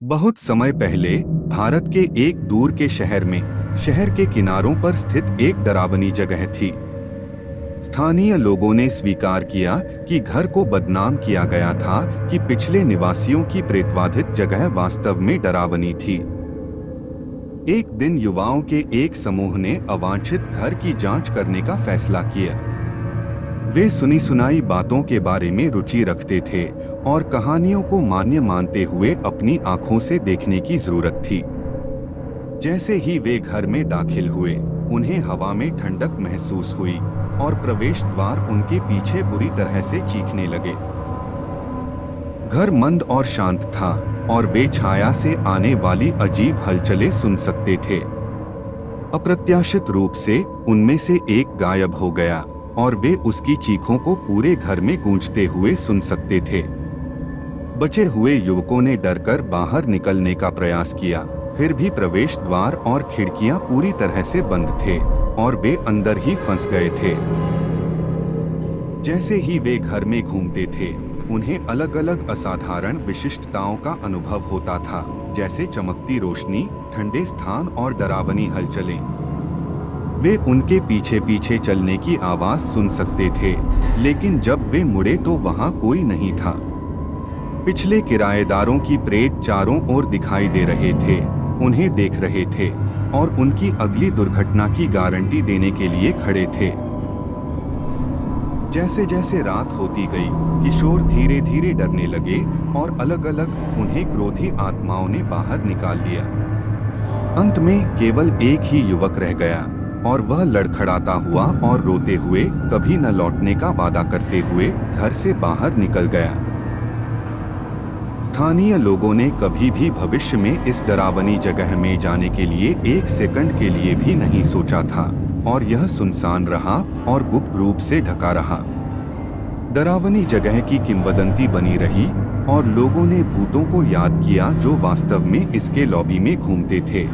बहुत समय पहले भारत के एक दूर के शहर में शहर के किनारों पर स्थित एक डरावनी जगह थी। स्थानीय लोगों ने स्वीकार किया कि घर को बदनाम किया गया था कि पिछले निवासियों की प्रेतवाधित जगह वास्तव में डरावनी थी। एक दिन युवाओं के एक समूह ने अवांछित घर की जांच करने का फैसला किया। वे सुनी सुनाई बातों के बारे में रुचि रखते थे और कहानियों को मान्य मानते हुए अपनी आंखों से देखने की जरूरत थी। जैसे ही वे घर में दाखिल हुए, उन्हें हवा में ठंडक महसूस हुई और प्रवेश द्वार उनके पीछे बुरी तरह से चीखने लगे। घर मंद और शांत था और वे छाया से आने वाली अजीब हलचलें सुन सकते थे। अप्रत्याशित रूप से उनमें से एक गायब हो गया और वे उसकी चीखों को पूरे घर में गूंजते हुए सुन सकते थे। बचे हुए युवकों ने डरकर बाहर निकलने का प्रयास किया, फिर भी प्रवेश द्वार और खिड़कियां पूरी तरह से बंद थे और वे अंदर ही फंस गए थे। जैसे ही वे घर में घूमते थे, उन्हें अलग अलग असाधारण विशिष्टताओं का अनुभव होता था, जैसे चमकती रोशनी, ठंडे स्थान और डरावनी हलचलें। वे उनके पीछे पीछे चलने की आवाज सुन सकते थे, लेकिन जब वे मुड़े तो वहां कोई नहीं था। पिछले किराएदारों की प्रेत चारों ओर दिखाई दे रहे थे, उन्हें देख रहे थे और उनकी अगली दुर्घटना की गारंटी देने के लिए खड़े थे। जैसे जैसे रात होती गई, किशोर धीरे धीरे डरने लगे और अलग अलग उन्हें क्रोधी आत्माओं ने बाहर निकाल लिया। अंत में केवल एक ही युवक रह गया और वह लड़खड़ाता हुआ और रोते हुए, कभी न लौटने का वादा करते हुए घर से बाहर निकल गया। स्थानीय लोगों ने कभी भी भविष्य में इस डरावनी जगह में जाने के लिए एक सेकंड के लिए भी नहीं सोचा था और यह सुनसान रहा और गुप्त रूप से ढका रहा। डरावनी जगह की किंवदंती बनी रही और लोगों ने भूतों को याद किया जो वास्तव में इसके लॉबी में घूमते थे।